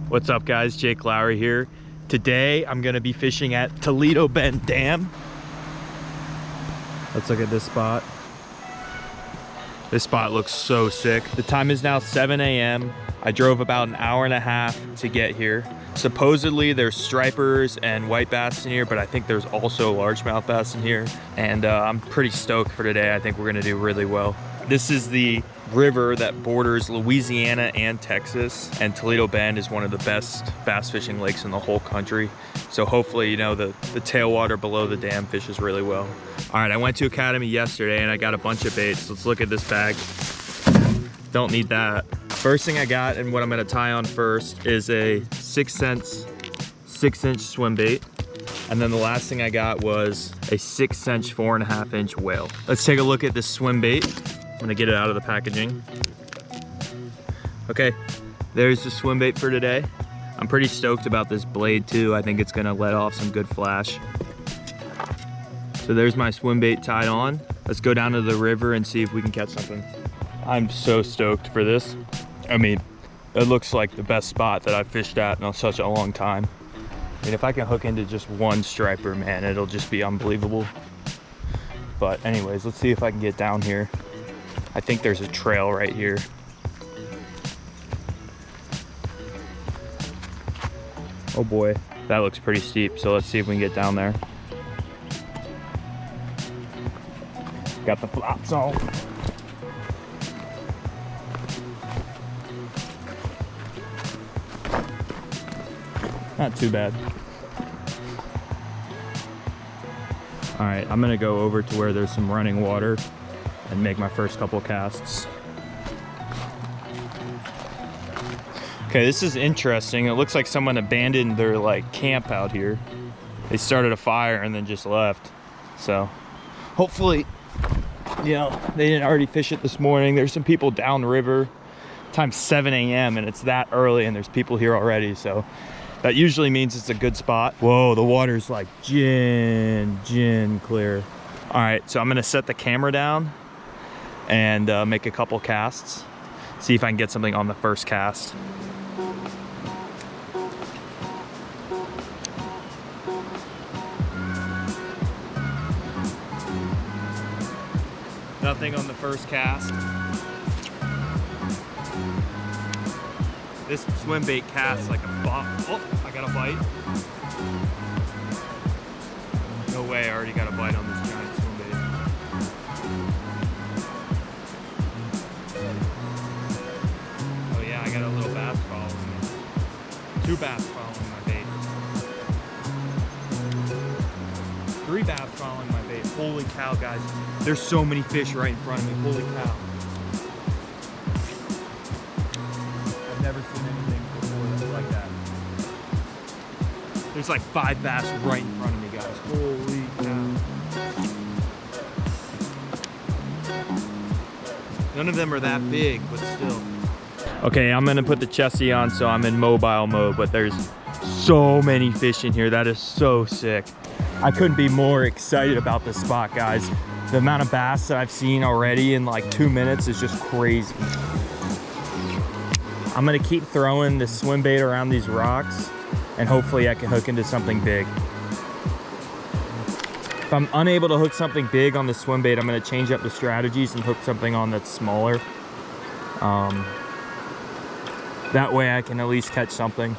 What's up guys, Jake Lowry here. Today I'm gonna be fishing at Toledo Bend Dam. Let's look at this spot. This spot looks so sick. The time is now 7 a.m. I drove about an hour and a half to get here. Supposedly there's stripers and white bass in here, but I think there's also largemouth bass in here. And I'm pretty stoked for today. I think we're gonna do really well. This is the river that borders Louisiana and Texas, and Toledo Bend is one of the best bass fishing lakes in the whole country. So hopefully, you know, the tailwater below the dam fishes really well. All right, I went to Academy yesterday and I got a bunch of baits. Let's look at this bag. Don't need that. First thing I got, and what I'm gonna tie on first, is a 6-inch swim bait. And then the last thing I got was a 6-inch 4.5-inch whale. Let's take a look at this swim bait. I'm gonna get it out of the packaging. Okay, there's the swim bait for today. I'm pretty stoked about this blade too. I think it's gonna let off some good flash. So there's my swim bait tied on. Let's go down to the river and see if we can catch something. I'm so stoked for this. I mean, it looks like the best spot that I've fished at in such a long time. I mean, if I can hook into just one striper, man, it'll just be unbelievable. But anyways, let's see if I can get down here. I think there's a trail right here. Oh boy, that looks pretty steep. So let's see if we can get down there. Got the flops on. Not too bad. All right, I'm gonna go over to where there's some running water and make my first couple casts. Okay, this is interesting. It looks like someone abandoned their camp out here. They started a fire and then just left. So hopefully, you know, they didn't already fish it this morning. There's some people down the river. Time's 7 a.m. and it's that early and there's people here already. So that usually means it's a good spot. Whoa, the water's like gin clear. All right, so I'm gonna set the camera down and make a couple casts. See if I can get something on the first cast. Nothing on the first cast. This swim bait casts like a bomb. Oh, I got a bite. No way, I already got a bite on this giant swim bait. Oh yeah, I got a little bass following me. 2 bass following my bait. 3 bass following my bait. Holy cow, guys. There's so many fish right in front of me. Holy cow. I've never seen anything before that's like that. There's like 5 bass right in front of me, guys. Holy cow. None of them are that big, but still. Okay, I'm gonna put the chesty on so I'm in mobile mode, but there's so many fish in here. That is so sick. I couldn't be more excited about this spot, guys. The amount of bass that I've seen already in like 2 minutes is just crazy. I'm gonna keep throwing this swim bait around these rocks and hopefully I can hook into something big. If I'm unable to hook something big on the swim bait, I'm gonna change up the strategies and hook something on that's smaller. That way I can at least catch something.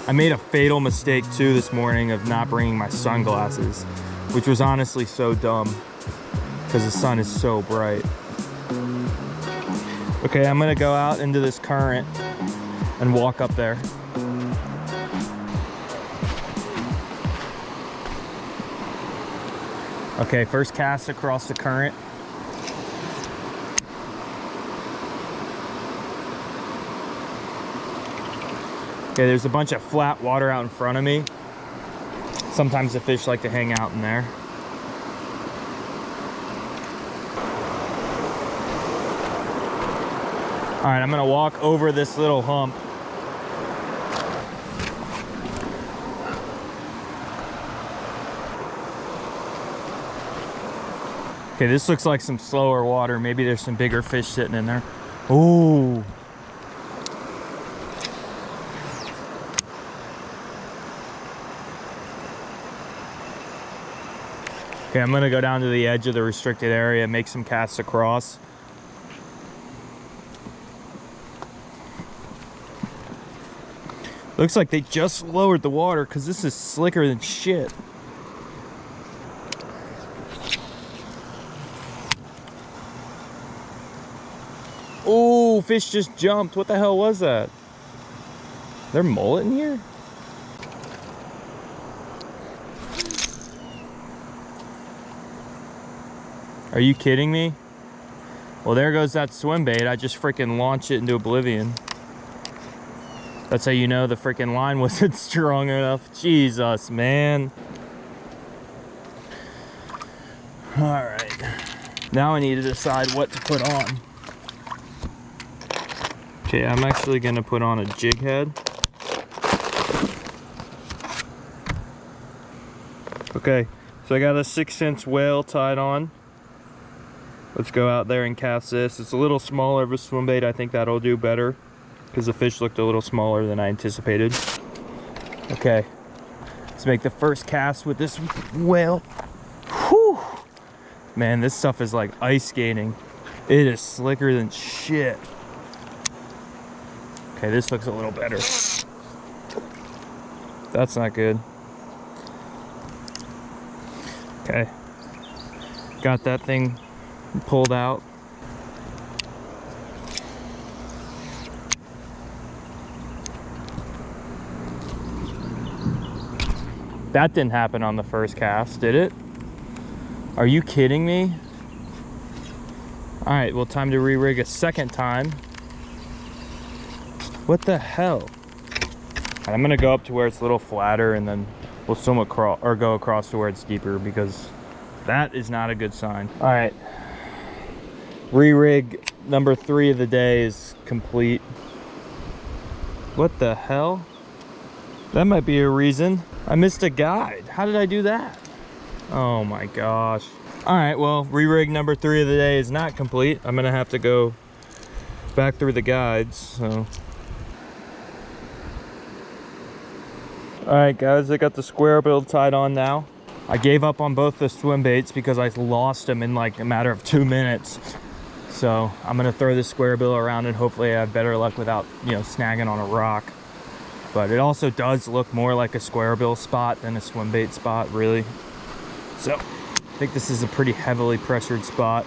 I made a fatal mistake too this morning of not bringing my sunglasses, which was honestly so dumb because the sun is so bright. Okay, I'm gonna go out into this current and walk up there. Okay, first cast across the current. Okay, there's a bunch of flat water out in front of me. Sometimes the fish like to hang out in there. All right, I'm gonna walk over this little hump. Okay, this looks like some slower water. Maybe there's some bigger fish sitting in there. Ooh. Okay, I'm gonna go down to the edge of the restricted area, make some casts across. Looks like they just lowered the water because this is slicker than shit. Oh, fish just jumped. What the hell was that? Is there mullet in here? Are you kidding me? Well, there goes that swim bait. I just freaking launched it into oblivion. That's how you know the freaking line wasn't strong enough. Jesus, man. All right. Now I need to decide what to put on. Okay, I'm actually gonna put on a jig head. Okay, so I got a 6-inch whale tied on. Let's go out there and cast this. It's a little smaller of a swim bait. I think that'll do better because the fish looked a little smaller than I anticipated. Okay, let's make the first cast with this whale. Whew. Man, this stuff is like ice skating. It is slicker than shit. Okay, this looks a little better. That's not good. Okay, got that thing pulled out. That didn't happen on the first cast, did it? Are you kidding me? All right, well, time to re-rig a second time. What the hell? I'm gonna go up to where it's a little flatter and then we'll swim across or go across to where it's deeper because that is not a good sign. All right, re-rig number 3 of the day is complete. What the hell? That might be a reason. I missed a guide. How did I do that? Oh my gosh. All right, well, re-rig number 3 of the day is not complete. I'm gonna have to go back through the guides, so. All right, guys, I got the square bill tied on now. I gave up on both the swim baits because I lost them in like a matter of 2 minutes. So I'm gonna throw this square bill around and hopefully I have better luck without, you know, snagging on a rock. But it also does look more like a square bill spot than a swim bait spot, really. So I think this is a pretty heavily pressured spot.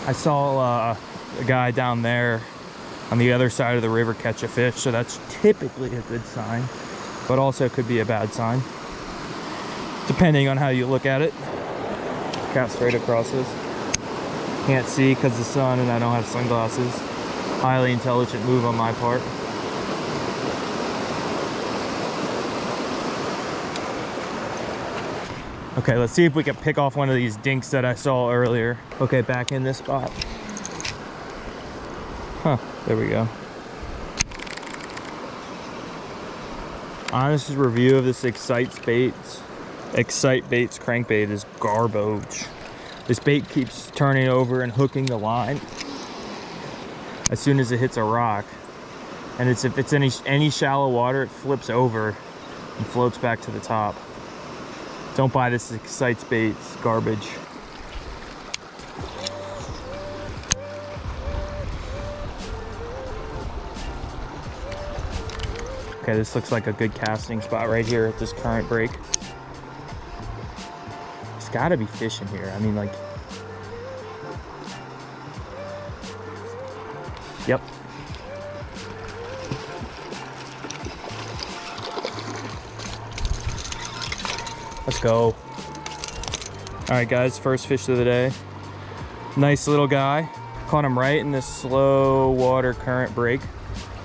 I saw a guy down there on the other side of the river catch a fish, so that's typically a good sign, but also could be a bad sign, depending on how you look at it. Cast straight across this. Can't see because of the sun and I don't have sunglasses. Highly intelligent move on my part. Okay, let's see if we can pick off one of these dinks that I saw earlier. Okay, back in this spot. Huh, there we go. Honest review of this Excite Baits crankbait is garbage. This bait keeps turning over and hooking the line as soon as it hits a rock. And if it's any shallow water, it flips over and floats back to the top. Don't buy this Excite Baits garbage. Okay, this looks like a good casting spot right here at this current break. There's gotta be fish in here. I mean, like, yep. Let's go. All right, guys, first fish of the day. Nice little guy. Caught him right in this slow water current break.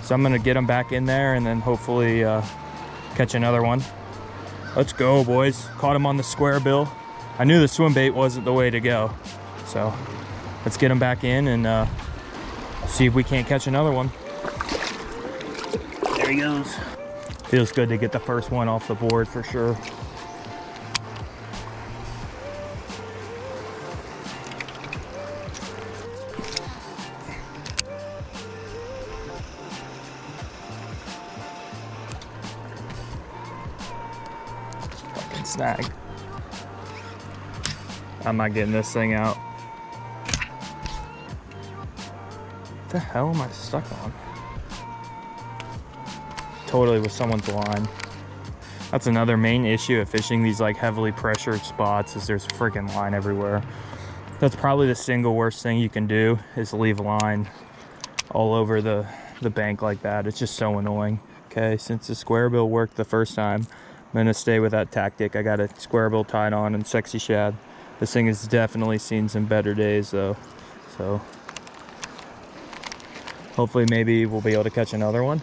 So I'm gonna get him back in there and then hopefully catch another one. Let's go, boys. Caught him on the square bill. I knew the swim bait wasn't the way to go. So let's get him back in and see if we can't catch another one. There he goes. Feels good to get the first one off the board for sure. snag. I'm not getting this thing out. What the hell am I stuck on? Totally with someone's line. That's another main issue of fishing these like heavily pressured spots, is there's freaking line everywhere. That's probably the single worst thing you can do, is leave line all over the bank like that. It's just so annoying. Okay, since the square bill worked the first time, I'm gonna stay with that tactic. I got a square bill tied on and sexy shad. This thing has definitely seen some better days though, so hopefully maybe we'll be able to catch another one.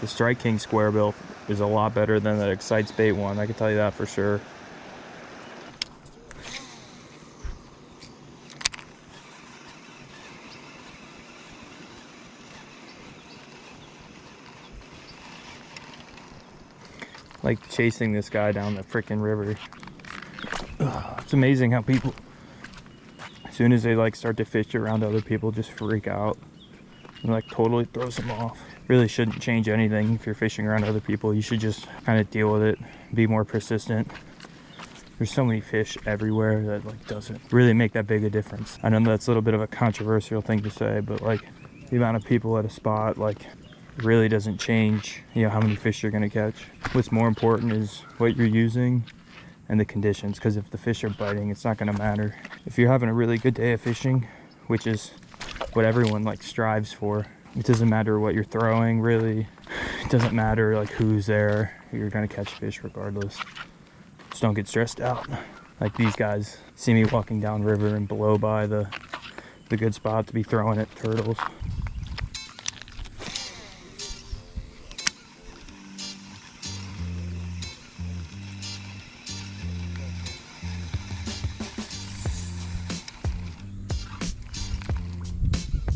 The Strike King square bill is a lot better than that Excites Bait one, I can tell you that for sure. Like chasing this guy down the freaking river. Ugh, it's amazing how people, as soon as they like start to fish around other people, just freak out and like totally throws them off. Really shouldn't change anything if you're fishing around other people. You should just kind of deal with it, be more persistent. There's so many fish everywhere that like doesn't really make that big a difference. I know that's a little bit of a controversial thing to say, but like the amount of people at a spot like really doesn't change, you know, how many fish you're going to catch. What's more important is what you're using and the conditions, because if the fish are biting, it's not going to matter. If you're having a really good day of fishing, which is what everyone like strives for, it doesn't matter what you're throwing, really. It doesn't matter like who's there, you're going to catch fish regardless. Just don't get stressed out. Like these guys see me walking down river and blow by the good spot to be throwing at turtles.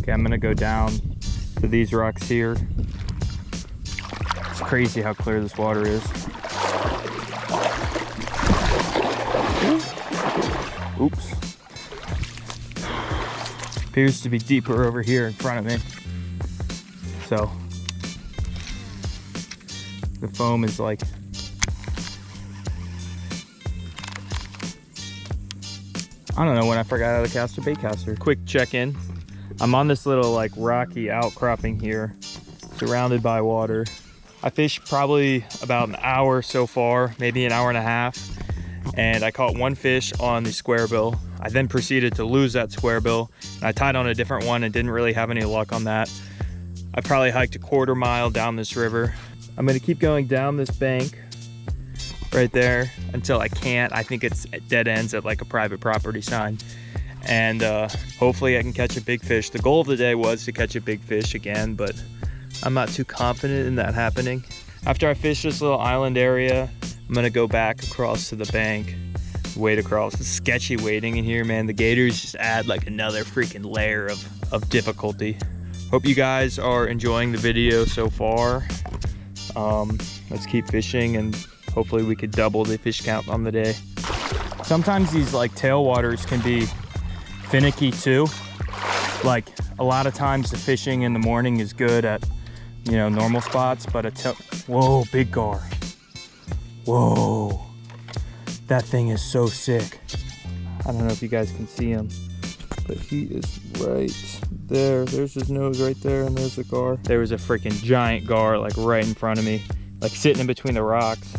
Okay, I'm gonna go down to these rocks here. It's crazy how clear this water is. Oops. Appears to be deeper over here in front of me. So the foam is like, I don't know when I forgot how to cast a bait caster. Quick check-in. I'm on this little like rocky outcropping here, surrounded by water. I fished probably about an hour so far, maybe an hour and a half, and I caught one fish on the square bill. I then proceeded to lose that square bill, and I tied on a different one and didn't really have any luck on that. I probably hiked a quarter mile down this river. I'm gonna keep going down this bank right there until I can't. I think it's dead ends at like a private property sign. And hopefully I can catch a big fish. The goal of the day was to catch a big fish again, but I'm not too confident in that happening. After I fish this little island area, I'm gonna go back across to the bank, wade across. It's sketchy wading in here, man. The gators just add like another freaking layer of difficulty. Hope you guys are enjoying the video so far. Let's keep fishing and hopefully we could double the fish count on the day. Sometimes these like tailwaters can be finicky too. Like a lot of times the fishing in the morning is good at, you know, normal spots, but whoa, big gar. Whoa, that thing is so sick. I don't know if you guys can see him, but he is right there. There's his nose right there, and there's the gar. There was a freaking giant gar like right in front of me, like sitting in between the rocks.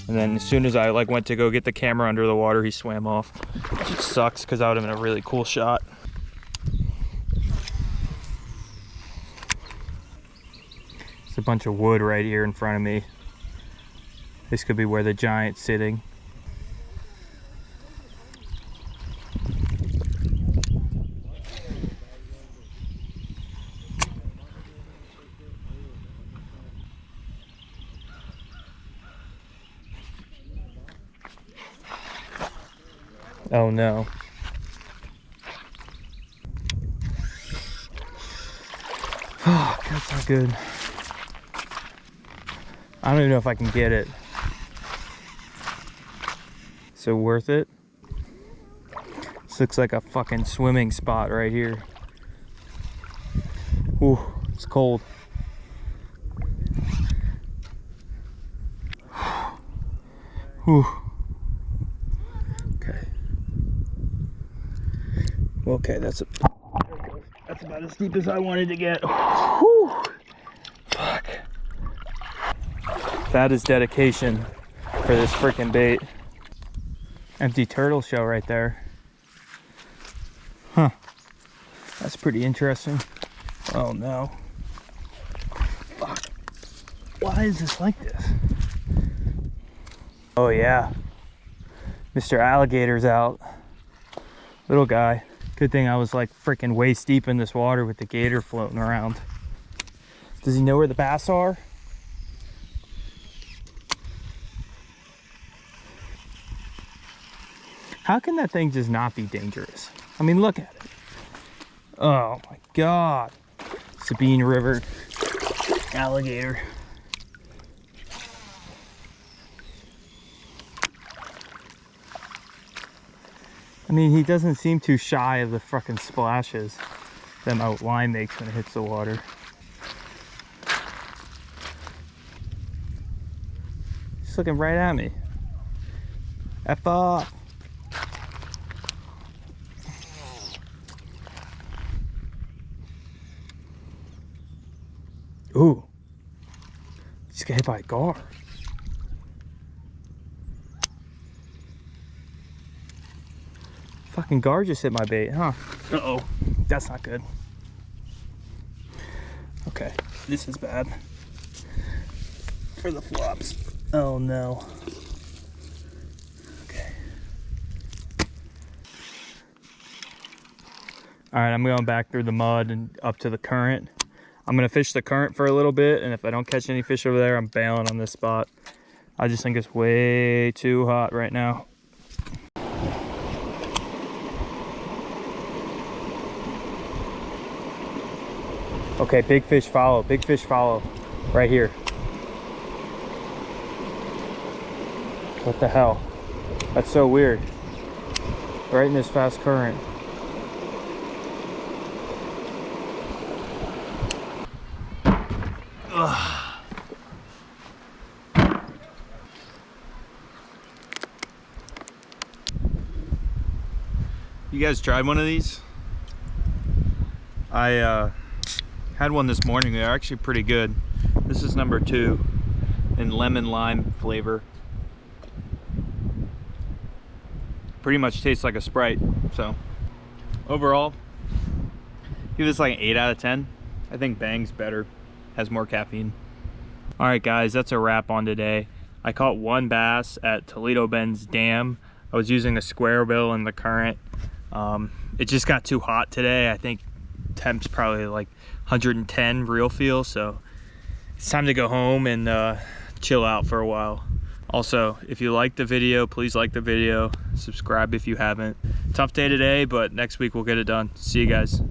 And then as soon as I like went to go get the camera under the water, he swam off. Which sucks because that would have been a really cool shot. There's a bunch of wood right here in front of me. This could be where the giant's sitting. Oh no. Oh, that's not good. I don't even know if I can get it. So worth it? This looks like a fucking swimming spot right here. Ooh, it's cold. Whew. Okay. Okay, that's about as deep as I wanted to get. Whew. Fuck. That is dedication for this freaking bait. Empty turtle shell right there. Huh. That's pretty interesting. Oh no. Fuck. Why is this like this? Oh yeah. Mr. Alligator's out. Little guy. Good thing I was like freaking waist deep in this water with the gator floating around. Does he know where the bass are? How can that thing just not be dangerous? I mean, look at it. Oh my God. Sabine River alligator. I mean, he doesn't seem too shy of the fucking splashes that my line makes when it hits the water. He's looking right at me. F up. Ooh. Just got hit by a gar. Fucking gar just hit my bait, huh? Uh-oh. That's not good. Okay, this is bad. For the flops. Oh no. Okay. Alright, I'm going back through the mud and up to the current. I'm gonna fish the current for a little bit, and if I don't catch any fish over there, I'm bailing on this spot. I just think it's way too hot right now. Okay, big fish follow, right here. What the hell? That's so weird. Right in this fast current. Ugh. You guys tried one of these? I had one this morning. They're actually pretty good. This is number 2 in lemon lime flavor. Pretty much tastes like a Sprite. So overall, give this like an 8 out of 10. I think Bang's better, has more caffeine. All right guys, that's a wrap on today. I caught 1 bass at Toledo Bend's dam. I was using a square bill in the current. It just got too hot today. I think temp's probably like 110 real feel, so it's time to go home and chill out for a while. Also, if you liked the video, please like the video, subscribe if you haven't. Tough day today, but next week we'll get it done. See you guys.